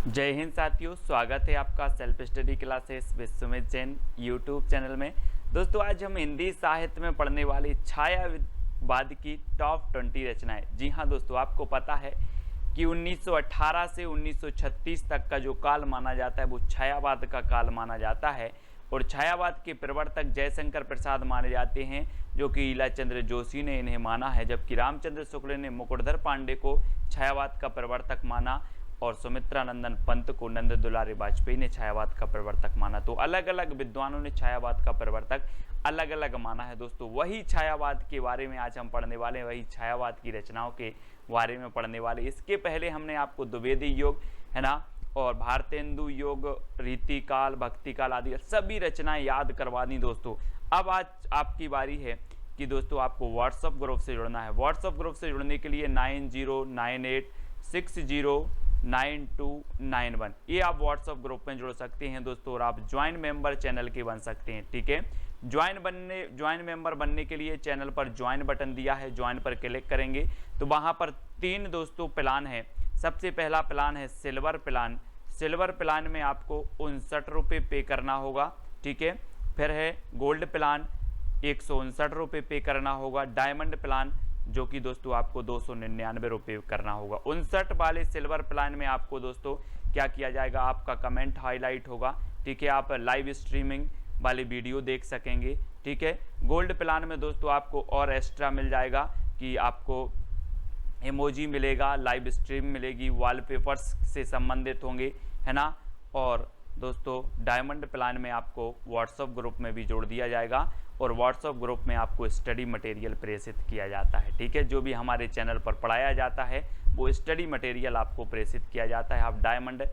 जय हिंद साथियों, स्वागत है आपका self study classes Vishwamit Jain YouTube channel में। दोस्तों, आज हम हिंदी साहित्य में पढ़ने वाली छायावाद की टॉप 20 रचनाएं। जी हाँ दोस्तों, आपको पता है कि 1918 से 1936 तक का जो काल माना जाता है वो छायावाद का काल माना जाता है। और छायावाद के प्रवर्तक जयशंकर प्रसाद माने जाते हैं, जो कि ईलाचंद्र जोशी ने इन्हें माना है, जबकि रामचंद्र शुक्ल ने मुकुटधर पांडे को छायावाद का प्रवर्तक माना और सुमित्रा नंदन पंत को नंद दुलारी वाजपेयी ने छायावाद का प्रवर्तक माना। तो अलग अलग विद्वानों ने छायावाद का प्रवर्तक अलग अलग माना है। दोस्तों, वही छायावाद के बारे में आज हम पढ़ने वाले हैं, वही छायावाद की रचनाओं के बारे में पढ़ने वाले। इसके पहले हमने आपको द्विवेदी योग है ना, और भारतेंदु योग, रीतिकाल, भक्तिकाल आदि सभी रचनाएं याद करवा दी। दोस्तों, अब आज आपकी बारी है कि दोस्तों आपको व्हाट्सएप ग्रुप से जुड़ना है। व्हाट्सएप ग्रुप से जुड़ने के लिए 9098609291 ये आप व्हाट्सएप ग्रुप में जुड़ सकते हैं दोस्तों, और आप ज्वाइन मेंबर चैनल के बन सकते हैं। ठीक है, ज्वाइन मेंबर बनने के लिए चैनल पर ज्वाइन बटन दिया है, ज्वाइन पर क्लिक करेंगे तो वहां पर 3 दोस्तों प्लान है। सबसे पहला प्लान है सिल्वर प्लान। सिल्वर प्लान में आपको 59 रुपये पे करना होगा। ठीक है, फिर है गोल्ड प्लान, 159 रुपये पे करना होगा। डायमंड प्लान जो कि दोस्तों आपको 299 रुपये करना होगा। 59 वाले सिल्वर प्लान में आपको दोस्तों क्या किया जाएगा, आपका कमेंट हाईलाइट होगा। ठीक है, आप लाइव स्ट्रीमिंग वाली वीडियो देख सकेंगे। ठीक है, गोल्ड प्लान में दोस्तों आपको और एक्स्ट्रा मिल जाएगा कि आपको इमोजी मिलेगा, लाइव स्ट्रीम मिलेगी, वॉलपेपर्स से संबंधित होंगे, है ना। और दोस्तों डायमंड प्लान में आपको व्हाट्सएप ग्रुप में भी जोड़ दिया जाएगा, और व्हाट्सएप ग्रुप में आपको स्टडी मटेरियल प्रेषित किया जाता है। ठीक है, जो भी हमारे चैनल पर पढ़ाया जाता है वो स्टडी मटेरियल आपको प्रेषित किया जाता है। आप डायमंड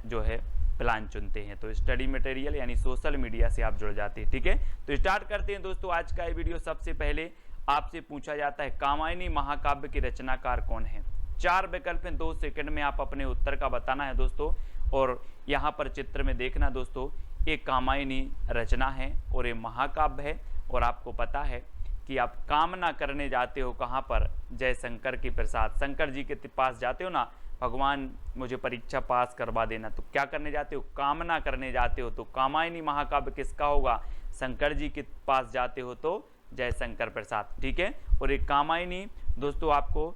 जो है प्लान चुनते हैं तो स्टडी मटेरियल यानी सोशल मीडिया से आप जुड़ जाते हैं। ठीक है, तो स्टार्ट करते हैं दोस्तों आज का ये वीडियो। सबसे पहले आपसे पूछा जाता है कामायनी महाकाव्य के रचनाकार कौन है। 4 विकल्प हैं, 2 सेकंड में आप अपने उत्तर का बताना है दोस्तों। और यहाँ पर चित्र में देखना दोस्तों, एक कामायनी रचना है और ये महाकाव्य है। और आपको पता है कि आप कामना करने जाते हो कहाँ पर, जयशंकर के प्रसाद, शंकर जी के पास जाते हो ना, भगवान मुझे परीक्षा पास करवा देना, तो क्या करने जाते हो, कामना करने जाते हो। तो कामायनी महाकाव्य किसका होगा, शंकर जी के पास जाते हो तो जयशंकर प्रसाद। ठीक है, और एक कामायनी दोस्तों आपको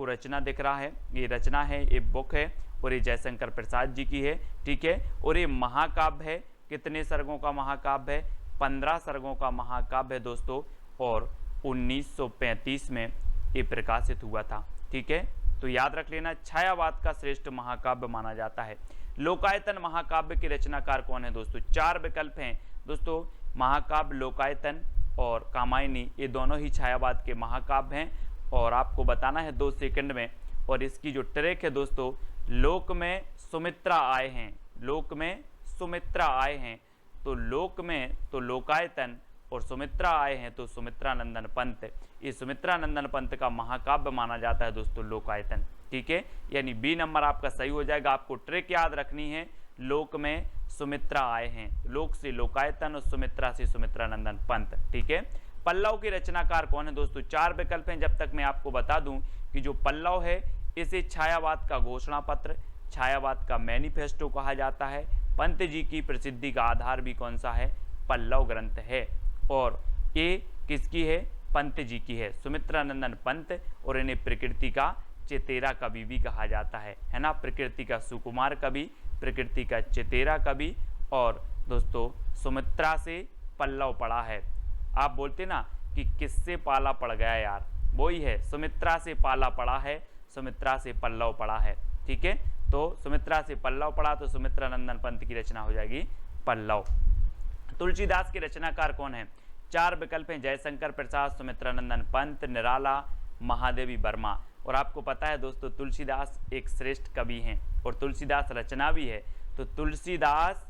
रचना दिख रहा है, ये रचना है, ये बुक है और ये जयशंकर प्रसाद जी की है। ठीक है, और ये महाकाव्य है, कितने सर्गों का महाकाव्य है, 15 सर्गों का महाकाव्य है दोस्तों, और 1935 में ये प्रकाशित हुआ था। ठीक है, तो याद रख लेना, छायावाद का श्रेष्ठ महाकाव्य माना जाता है। लोकायतन महाकाव्य के रचनाकार कौन है दोस्तों। 4 विकल्प हैं दोस्तों, महाकाव्य, लोकायतन और कामायनी, ये दोनों ही छायावाद के महाकाव्य हैं। और आपको बताना है 2 सेकंड में। और इसकी जो ट्रैक है दोस्तों, लोक में सुमित्रा आए हैं, लोक में सुमित्रा आए हैं, तो लोक में तो लोकायतन और सुमित्रा आए हैं तो सुमित्रा नंदन पंत। ये सुमित्रा नंदन पंत का महाकाव्य माना जाता है दोस्तों लोकायतन। ठीक है, यानी बी नंबर आपका सही हो जाएगा। आपको ट्रिक याद रखनी है, लोक में सुमित्रा आए हैं, लोक से लोकायतन और सुमित्रा से सुमित्रा नंदन पंत। ठीक है, पल्लव के रचनाकार कौन है दोस्तों। 4 विकल्प हैं, जब तक मैं आपको बता दूं कि जो पल्लव है इसे छायावाद का घोषणा पत्र, छायावाद का मैनिफेस्टो कहा जाता है। पंत जी की प्रसिद्धि का आधार भी कौन सा है, पल्लव ग्रंथ है। और ये किसकी है, पंत जी की है, सुमित्रा नंदन पंत। और इन्हें प्रकृति का चेतेरा कवि भी कहा जाता है ना, प्रकृति का सुकुमार कवि, प्रकृति का चेतेरा कवि। और दोस्तों सुमित्रा से पल्लव पड़ा है, आप बोलते ना कि किससे पाला पड़ गया यार, वही है, सुमित्रा से पाला पड़ा है, सुमित्रा से पल्लव पड़ा है। ठीक है, तो सुमित्रा से पल्लव पड़ा तो सुमित्रा नंदन पंत की रचना हो जाएगी पल्लव। तुलसीदास के रचनाकार कौन है। 4 विकल्प हैं, जयशंकर प्रसाद, सुमित्रा नंदन पंत, निराला, महादेवी वर्मा। और आपको पता है दोस्तों तुलसीदास एक श्रेष्ठ कवि हैं और तुलसीदास रचना भी है, तो तुलसीदास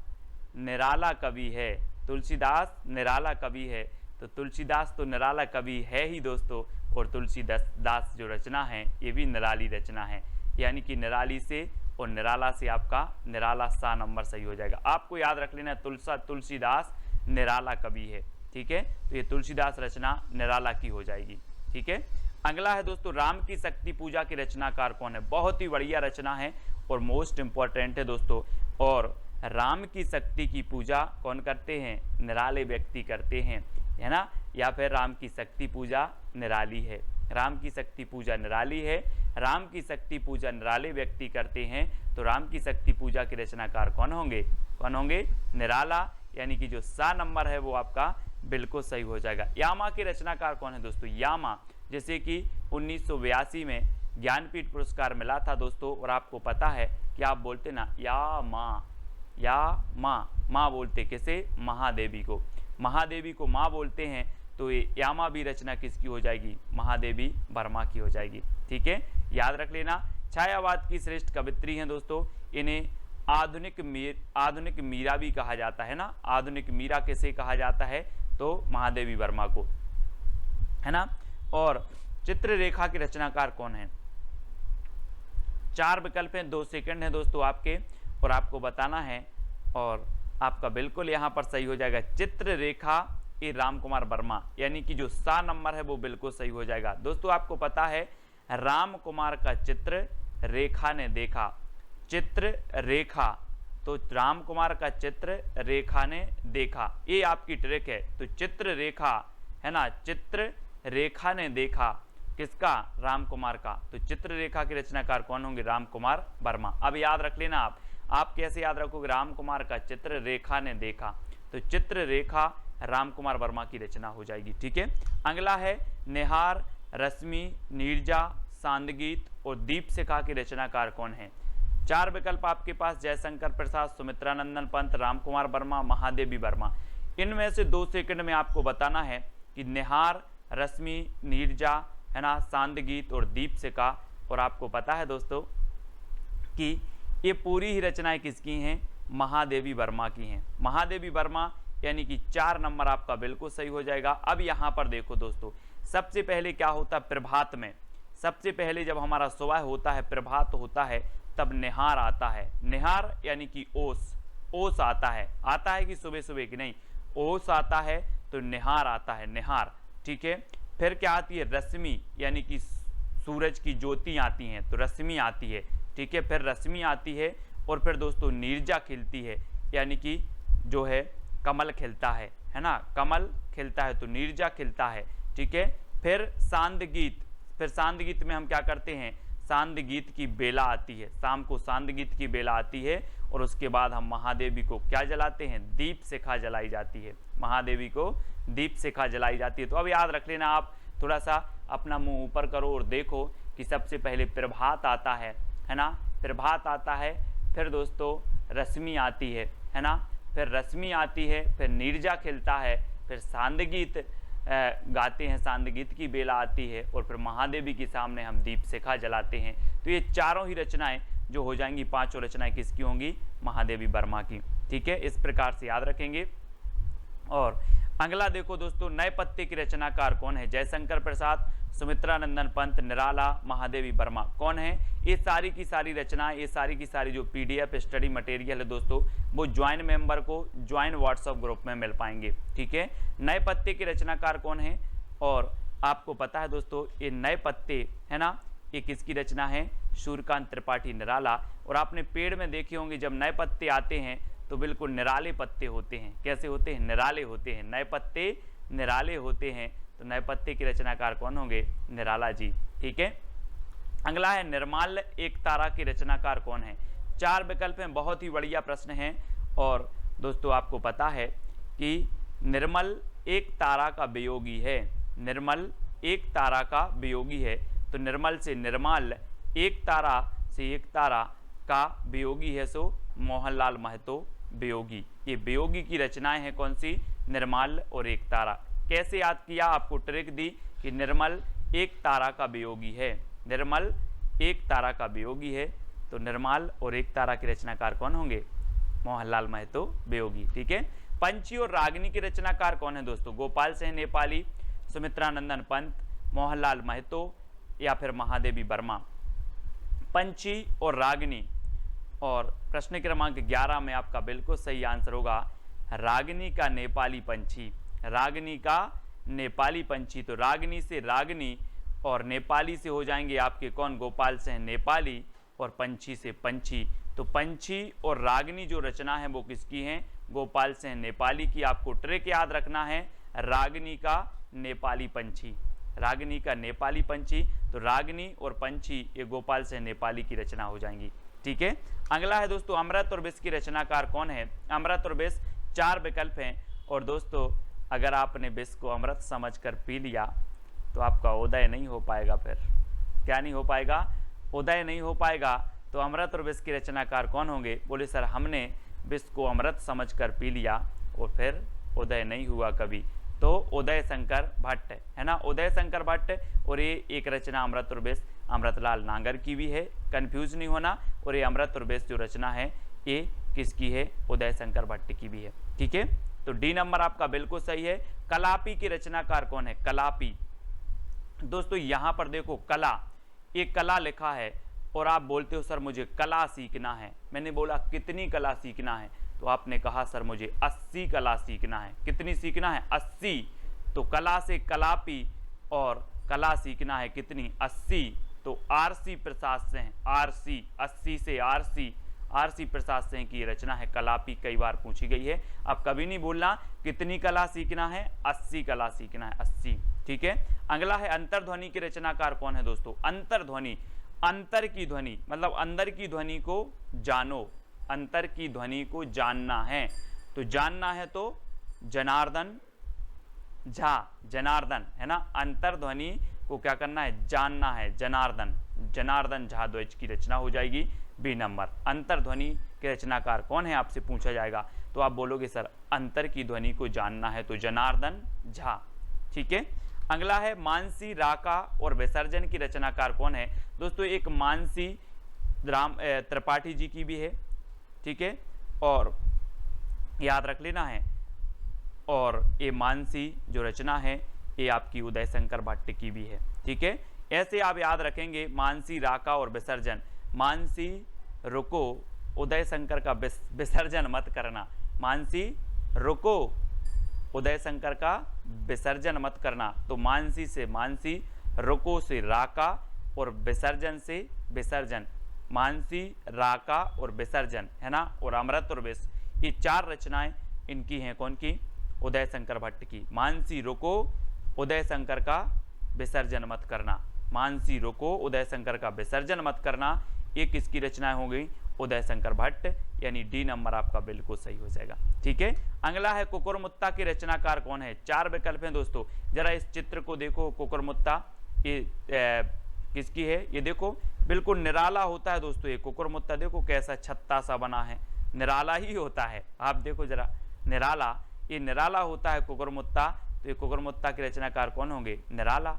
निराला कवि है, तुलसीदास निराला कवि है। तो तुलसीदास तो निराला कवि है ही दोस्तों, और तुलसीदास जो रचना है ये भी निराली रचना है, यानी कि निराली से और निराला से आपका निराला सा नंबर सही हो जाएगा। आपको याद रख लेना तुलसीदास निराला कवि है। ठीक है, तो ये तुलसीदास रचना निराला की हो जाएगी। ठीक है, अगला है दोस्तों राम की शक्ति पूजा की रचनाकार कौन है। बहुत ही बढ़िया रचना है और मोस्ट इंपॉर्टेंट है दोस्तों। और राम की शक्ति की पूजा कौन करते हैं, निराले व्यक्ति करते हैं, है ना। या फिर राम की शक्ति पूजा निराली है, राम की शक्ति पूजा निराली है, राम की शक्ति पूजा निराले व्यक्ति करते हैं। तो राम की शक्ति पूजा के रचनाकार कौन होंगे, कौन होंगे, निराला, यानी कि जो सा नंबर है वो आपका बिल्कुल सही हो जाएगा। यामा के रचनाकार कौन है दोस्तों, यामा, जैसे कि 1982 में ज्ञानपीठ पुरस्कार मिला था दोस्तों। और आपको पता है कि आप बोलते ना या माँ बोलते किसे, महादेवी को, महादेवी को माँ बोलते हैं। तो ये यामा भी रचना किसकी हो जाएगी, महादेवी वर्मा की हो जाएगी। ठीक है, याद रख लेना। छायावाद की श्रेष्ठ कवित्री हैं दोस्तों, इन्हें आधुनिक मीरा भी कहा जाता है ना। आधुनिक मीरा किसे कहा जाता है, तो महादेवी वर्मा को, है ना। और चित्ररेखा की रचनाकार कौन है। 4 विकल्प हैं, 2 सेकंड है दोस्तों आपके, और आपको बताना है, और आपका बिल्कुल यहाँ पर सही हो जाएगा। चित्ररेखा ए राम कुमार वर्मा, यानी कि जो सा नंबर है वो बिल्कुल सही हो जाएगा। दोस्तों आपको पता है राम कुमार का चित्र रेखा ने देखा, चित्र रेखा, तो राम कुमार का चित्र रेखा ने देखा, ये आपकी ट्रिक है। तो चित्र रेखा, है ना, चित्र रेखा ने देखा किसका, राम कुमार का। तो चित्ररेखा के रचनाकार कौन होंगे, राम कुमार वर्मा। अब याद रख लेना आप कैसे याद रखोगे, राम कुमार का चित्र रेखा ने देखा, तो चित्ररेखा राम कुमार वर्मा की रचना हो जाएगी। ठीक है, अगला है निहार, रश्मि, नीरजा, सांदगीत और दीपशिखा के रचनाकार कौन है। 4 विकल्प आपके पास, जयशंकर प्रसाद, सुमित्रा नंदन पंत, राम कुमार वर्मा, महादेवी वर्मा। इनमें से 2 सेकंड में आपको बताना है कि निहार, रश्मि, नीरजा, है ना, सांदगीत और दीपशिखा। और आपको पता है दोस्तों कि ये पूरी ही रचनाएं किसकी हैं, महादेवी वर्मा की हैं। महादेवी वर्मा, यानी कि 4 नंबर आपका बिल्कुल सही हो जाएगा। अब यहाँ पर देखो दोस्तों, सबसे पहले क्या होता है प्रभात में, सबसे पहले जब हमारा सुबह होता है, प्रभात होता है, तब निहार आता है। निहार यानी कि ओस आता है कि सुबह सुबह की नहीं, ओस आता है, तो निहार आता है, निहार। ठीक है, फिर क्या आती है, रश्मि, यानी कि सूरज की ज्योति आती हैं, तो रश्मि आती है। ठीक है, फिर रश्मि आती है, और फिर दोस्तों नीरजा खिलती है, यानी कि जो है कमल खिलता है ना, कमल खिलता है, तो नीरजा खिलता है। ठीक है, फिर सांदगीत, फिर सांदगीत में हम क्या करते हैं, सांदगीत की बेला आती है, शाम को सांदगीत की बेला आती है, और उसके बाद हम महादेवी को क्या जलाते हैं, दीपशिखा जलाई जाती है, महादेवी को दीपशिखा जलाई जाती है। तो अब याद रख लेना आप, थोड़ा सा अपना मुंह ऊपर करो और देखो कि सबसे पहले प्रभात आता है ना, प्रभात आता है, फिर दोस्तों रश्मि आती है ना, फिर रश्मि आती है, फिर नीरजा खिलता है, फिर सांदगीत गाते हैं, सांदगीत की बेला आती है, और फिर महादेवी के सामने हम दीपशिखा जलाते हैं। तो ये चारों ही रचनाएं जो हो जाएंगी, 5 रचनाएं किसकी होंगी, महादेवी वर्मा की। ठीक है, इस प्रकार से याद रखेंगे। और अगला देखो दोस्तों, नए पत्ते की रचनाकार कौन है। जयशंकर प्रसाद, सुमित्रा नंदन पंत, निराला, महादेवी वर्मा कौन है। ये सारी की सारी रचनाएं, ये सारी की सारी जो PDF स्टडी मटेरियल है दोस्तों, वो ज्वाइन मेंबर को ज्वाइन व्हाट्सएप ग्रुप में मिल पाएंगे। ठीक है, नए पत्ते के रचनाकार कौन है, और आपको पता है दोस्तों ये नए पत्ते, है ना, ये किसकी रचना है, सूर्यकांत त्रिपाठी निराला। और आपने पेड़ में देखे होंगे जब नए पत्ते आते हैं तो बिल्कुल निराले पत्ते होते हैं। कैसे होते हैं, निराले होते हैं, नए पत्ते निराले होते हैं। तो नए पत्ते के रचनाकार कौन होंगे, निराला जी। ठीक है, अगला है निर्माल्य एक तारा की रचनाकार कौन है। 4 विकल्प हैं, बहुत ही बढ़िया प्रश्न है। और दोस्तों आपको पता है कि निर्मल एक तारा का वियोगी है, निर्मल एक तारा का वियोगी है। तो निर्मल से निर्माल्य, एक तारा से एक तारा का वियोगी है, सो मोहनलाल महतो वियोगी। ये वियोगी की रचनाएं हैं कौन सी, निर्मल और एक तारा। कैसे याद किया, आपको ट्रिक दी कि निर्मल एक तारा का वियोगी है, निर्मल एक तारा का वियोगी है, तो निर्मल और एक तारा के रचनाकार कौन होंगे, मोहनलाल महतो वियोगी। ठीक है, पंछी और रागिनी के रचनाकार कौन है दोस्तों, गोपाल सिंह नेपाली, सुमित्रा नंदन पंत, मोहनलाल महतो या फिर महादेवी वर्मा। पंछी और रागिनी, और प्रश्न क्रमांक 11 में आपका बिल्कुल सही आंसर होगा रागिनी का नेपाली पंछी, रागिनी का नेपाली पंछी। तो रागिनी से रागिनी और नेपाली से हो जाएंगे आपके कौन, गोपाल सिंह नेपाली, और पंछी से पंछी। तो पंछी और रागिनी जो रचना है वो किसकी है, गोपाल सिंह नेपाली की। आपको ट्रिक याद रखना है, रागिनी का नेपाली पंछी, रागिनी का नेपाली पंछी। तो रागिनी और पंछी ये गोपाल सिंह नेपाली की रचना हो जाएंगी। ठीक है। अगला है दोस्तों, अमृत और विष की रचनाकार कौन है। अमृत और विष 4 विकल्प हैं, और दोस्तों अगर आपने विष को अमृत समझकर पी लिया तो आपका उदय नहीं हो पाएगा। फिर क्या नहीं हो पाएगा, उदय नहीं हो पाएगा। तो अमृत और विष की रचनाकार कौन होंगे, बोले सर हमने विष को अमृत समझकर पी लिया और फिर उदय नहीं हुआ कभी। तो उदय शंकर भट्ट है ना, उदय शंकर भट्ट। और ये एक रचना अमृत और विष अमृतलाल नागर की भी है, कंफ्यूज नहीं होना। और ये अमृत और विष जो रचना है ये किसकी है, उदय शंकर भट्ट की भी है। ठीक है। तो डी नंबर आपका बिल्कुल सही है। कलापी की रचनाकार कौन है, कलापी। दोस्तों यहां पर देखो कला, एक कला लिखा है और आप बोलते हो सर मुझे कला सीखना है। मैंने बोला कितनी कला सीखना है, तो आपने कहा सर मुझे 80 कला सीखना है। कितनी सीखना है, 80। तो कला से कलापी और कला सीखना है कितनी, 80। तो आरसी प्रसाद सिंह, आरसी 80 से आरसी प्रसाद सिंह की रचना है कलापी, कई बार पूछी गई है। अब कभी नहीं बोलना कितनी कला सीखना है, 80 कला सीखना है, 80। ठीक है। अगला है अंतर्ध्वनि की रचनाकार कौन है दोस्तों। अंतर्ध्वनि, अंतर की ध्वनि मतलब अंदर की ध्वनि को जानो, अंतर की ध्वनि को जानना है। तो जानना है तो जनार्दन झा, जनार्दन है ना, अंतर्ध्वनि को क्या करना है, जानना है, जनार्दन, जनार्दन झा द्वैज की रचना हो जाएगी बी नंबर। अंतर्ध्वनि के रचनाकार कौन है आपसे पूछा जाएगा, तो आप बोलोगे सर अंतर की ध्वनि को जानना है तो जनार्दन झा। ठीक है। अगला है मानसी, राका और विसर्जन की रचनाकार कौन है। दोस्तों एक मानसी राम त्रिपाठी जी की भी है। ठीक है। और याद रख लेना है, और ये मानसी जो रचना है ये आपकी उदय शंकर भट्ट की भी है। ठीक है। ऐसे आप याद रखेंगे मानसी, राका और विसर्जन। मानसी रुको, उदय शंकर का विसर्जन मत करना। मानसी रुको, उदय शंकर का विसर्जन मत करना। तो मानसी से मानसी, रुको से राका और विसर्जन से विसर्जन। मानसी, राका और विसर्जन है ना। और अमृत और विष ये 4 रचनाएं इनकी हैं, कौन की, उदय शंकर भट्ट की। मानसी रुको, उदय शंकर का विसर्जन मत करना। मानसी रुको, उदय शंकर का विसर्जन मत करना, ये किसकी रचनाएं हो गई, उदय शंकर भट्ट, यानी डी नंबर आपका बिल्कुल सही हो जाएगा। ठीक है। अगला है कुकुरमुत्ता की रचनाकार कौन है। 4 विकल्प हैं दोस्तों, जरा इस चित्र को देखो। कुकुरमुत्ता ये किसकी है, ये देखो बिल्कुल निराला होता है दोस्तों। ये कुकुरमुत्ता देखो कैसा छत्ता सा बना है, निराला ही होता है। आप देखो जरा, निराला, ये निराला होता है कुकुरमुत्ता। तो ये कुकुरमुत्ता के रचनाकार कौन होंगे, निराला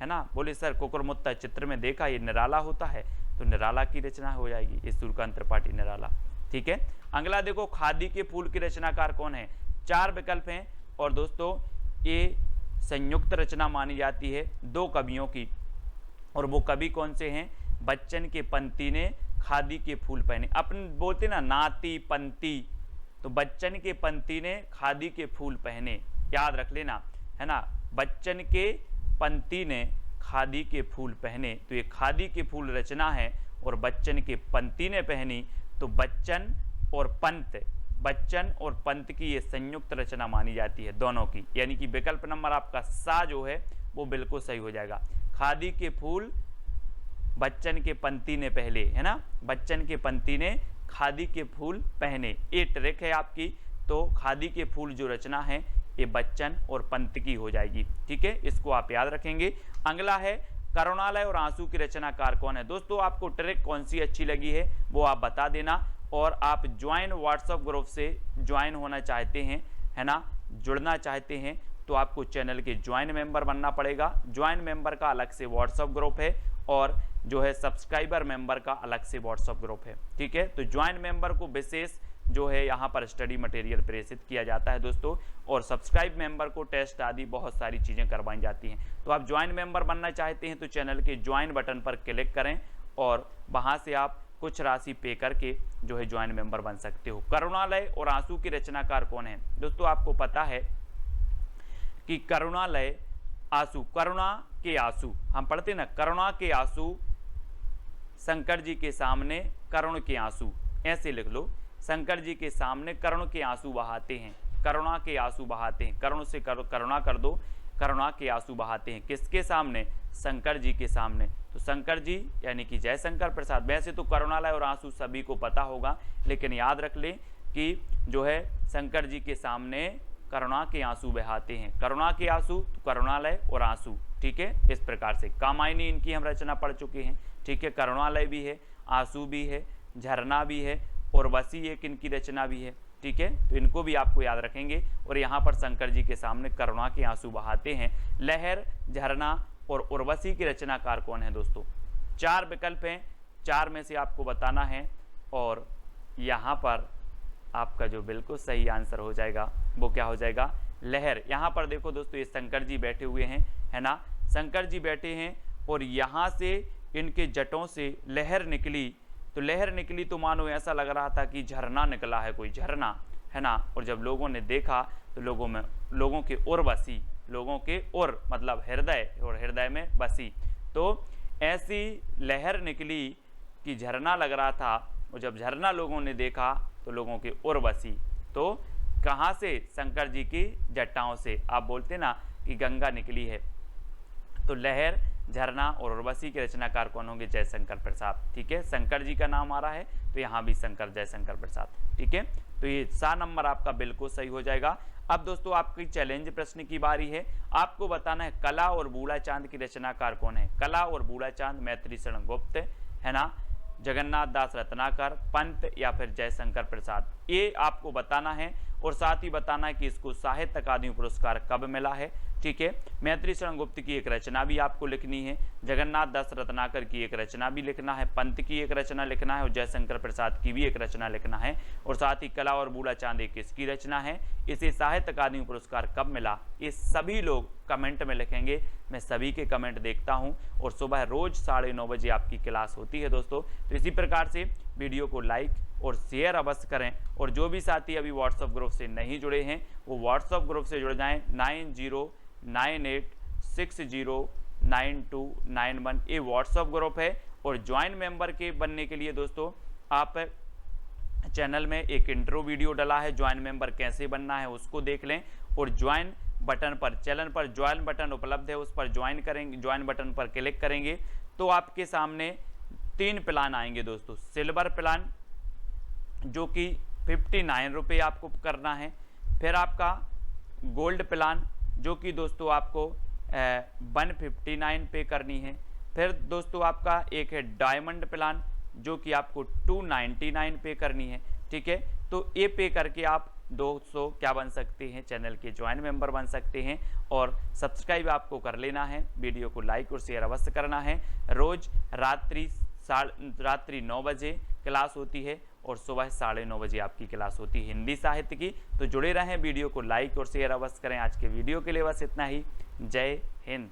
है ना। बोले सर कुकुरमुत्ता चित्र में देखा ये निराला होता है, तो निराला की रचना हो जाएगी, ये सूर्यकांत त्रिपाठी निराला। ठीक है। अगला देखो खादी के फूल की रचनाकार कौन है। 4 विकल्प हैं, और दोस्तों ये संयुक्त रचना मानी जाती है 2 कवियों की। और वो कवि कौन से हैं, बच्चन के पंती ने खादी के फूल पहने। अपन बोलते ना नाती पंती, तो बच्चन के पंती ने खादी के फूल पहने, याद रख लेना है ना। बच्चन के पंती ने खादी के फूल पहने, तो ये खादी के फूल रचना है, और बच्चन के पंती ने पहनी। तो बच्चन और पंत, बच्चन और पंत की ये संयुक्त रचना मानी जाती है दोनों की, यानी कि विकल्प नंबर आपका सा जो है वो बिल्कुल सही हो जाएगा। खादी के फूल बच्चन के पंती ने पहले, है ना, बच्चन के पंती ने खादी के फूल पहने, ये ट्रिक है आपकी। तो खादी के फूल जो रचना है ये बच्चन और पंत की हो जाएगी। ठीक है, इसको आप याद रखेंगे। अगला है करुणालय और आंसू की रचनाकार कौन है। दोस्तों आपको ट्रिक कौन सी अच्छी लगी है वो आप बता देना, और आप ज्वाइन व्हाट्सएप ग्रुप से ज्वाइन होना चाहते हैं, है ना, जुड़ना चाहते हैं, तो आपको चैनल के ज्वाइन मेंबर बनना पड़ेगा। ज्वाइन मेंबर का अलग से व्हाट्सएप ग्रुप है, और जो है सब्सक्राइबर मेंबर का अलग से व्हाट्सएप ग्रुप है। ठीक है, तो ज्वाइन मेंबर को विशेष जो है यहाँ पर स्टडी मटेरियल प्रेषित किया जाता है दोस्तों, और सब्सक्राइब मेंबर को टेस्ट आदि बहुत सारी चीज़ें करवाई जाती हैं। तो आप ज्वाइन मेंबर बनना चाहते हैं तो चैनल के ज्वाइन बटन पर क्लिक करें, और वहाँ से आप कुछ राशि पे करके जो है ज्वाइन मेंबर बन सकते हो। करुणालय और आंसू की रचनाकार कौन है। दोस्तों आपको पता है कि करुणालय आंसू, करुणा के आंसू, हम पढ़ते ना करुणा के आंसू शंकर जी के सामने करुण के आंसू, ऐसे लिख लो, शंकर जी के सामने करुण के आंसू बहाते हैं, करुणा के आंसू बहाते हैं, करुण से करुणा कर दो, करुणा के आंसू बहाते हैं, किसके सामने, शंकर जी के सामने। तो शंकर जी यानी कि जयशंकर प्रसाद, वैसे तो करुणालय और आंसू सभी को पता होगा, लेकिन याद रख लें कि जो है शंकर जी के सामने करुणा के आंसू बहाते हैं, करुणा के आंसू तो करुणालय और आंसू, ठीक है। इस प्रकार से कामायनी इनकी हम रचना पढ़ चुके हैं, ठीक है। करुणालय भी है, आंसू भी है, झरना भी है और वसी एक इनकी रचना भी है, ठीक है। तो इनको भी आपको याद रखेंगे। और यहाँ पर शंकर जी के सामने करुणा के आंसू बहाते हैं। लहर, झरना और उर्वशी की रचनाकार कौन है दोस्तों? 4 विकल्प हैं, 4 में से आपको बताना है और यहाँ पर आपका जो बिल्कुल सही आंसर हो जाएगा वो क्या हो जाएगा? लहर। यहाँ पर देखो दोस्तों, ये शंकर जी बैठे हुए हैं, है ना, शंकर जी बैठे हैं और यहाँ से इनके जटों से लहर निकली, तो लहर निकली तो मानो ऐसा लग रहा था कि झरना निकला है, कोई झरना, है ना। और जब लोगों ने देखा तो लोगों के उर बसी, लोगों के उर मतलब हृदय, और हृदय में बसी, तो ऐसी लहर निकली कि झरना लग रहा था। और जब झरना लोगों ने देखा तो लोगों के उर बसी, तो कहाँ से? शंकर जी की जटाओं से। आप बोलते ना कि गंगा निकली है। तो लहर, झरना और उर्वशी के रचनाकार कौन होंगे? जयशंकर प्रसाद, ठीक है। शंकर जी का नाम आ रहा है तो यहाँ भी शंकर, जयशंकर प्रसाद, ठीक है। तो ये 7 नंबर आपका बिल्कुल सही हो जाएगा। अब दोस्तों आपकी चैलेंज प्रश्न की बारी है। आपको बताना है कला और बूढ़ा चांद की रचनाकार कौन है? कला और बूढ़ा चांद मैत्री शरण गुप्त, है ना, जगन्नाथ दास रत्नाकर, पंत या फिर जयशंकर प्रसाद, ये आपको बताना है। और साथ ही बताना है कि इसको साहित्य अकादमी पुरस्कार कब मिला है, ठीक है। मैत्री शरण गुप्त की एक रचना भी आपको लिखनी है, जगन्नाथ दास रत्नाकर की एक रचना भी लिखना है, पंत की एक रचना लिखना है और जयशंकर प्रसाद की भी एक रचना लिखना है। और साथ ही कला और बूढ़ा चांद एक किसकी रचना है, इसे साहित्य अकादमी पुरस्कार कब मिला, ये सभी लोग कमेंट में लिखेंगे। मैं सभी के कमेंट देखता हूं और सुबह रोज 9:30 बजे आपकी क्लास होती है दोस्तों। तो इसी प्रकार से वीडियो को लाइक और शेयर अवश्य करें। और जो भी साथी अभी व्हाट्सएप ग्रुप से नहीं जुड़े हैं वो व्हाट्सएप ग्रुप से जुड़ जाएं, 9098609291 ये व्हाट्सएप ग्रुप है। और ज्वाइन मेंबर के बनने के लिए दोस्तों आप चैनल में एक इंट्रो वीडियो डला है, ज्वाइन मेंबर कैसे बनना है उसको देख लें। और ज्वाइन बटन पर, चैनल पर ज्वाइन बटन उपलब्ध है, उस पर ज्वाइन करेंगे, ज्वाइन बटन पर क्लिक करेंगे तो आपके सामने 3 प्लान आएंगे दोस्तों। सिल्वर प्लान जो कि 59 रुपये आपको करना है, फिर आपका गोल्ड प्लान जो कि दोस्तों आपको 159 पे करनी है, फिर दोस्तों आपका एक है डायमंड प्लान जो कि आपको 299 पे करनी है, ठीक है। तो ये पे करके आप 200 क्या बन सकते हैं? चैनल के ज्वाइन मेंबर बन सकते हैं। और सब्सक्राइब आपको कर लेना है, वीडियो को लाइक और शेयर अवश्य करना है। रोज रात्रि 9 बजे क्लास होती है और सुबह 9:30 बजे आपकी क्लास होती है हिंदी साहित्य की। तो जुड़े रहें, वीडियो को लाइक और शेयर अवश्य करें। आज के वीडियो के लिए बस इतना ही। जय हिंद।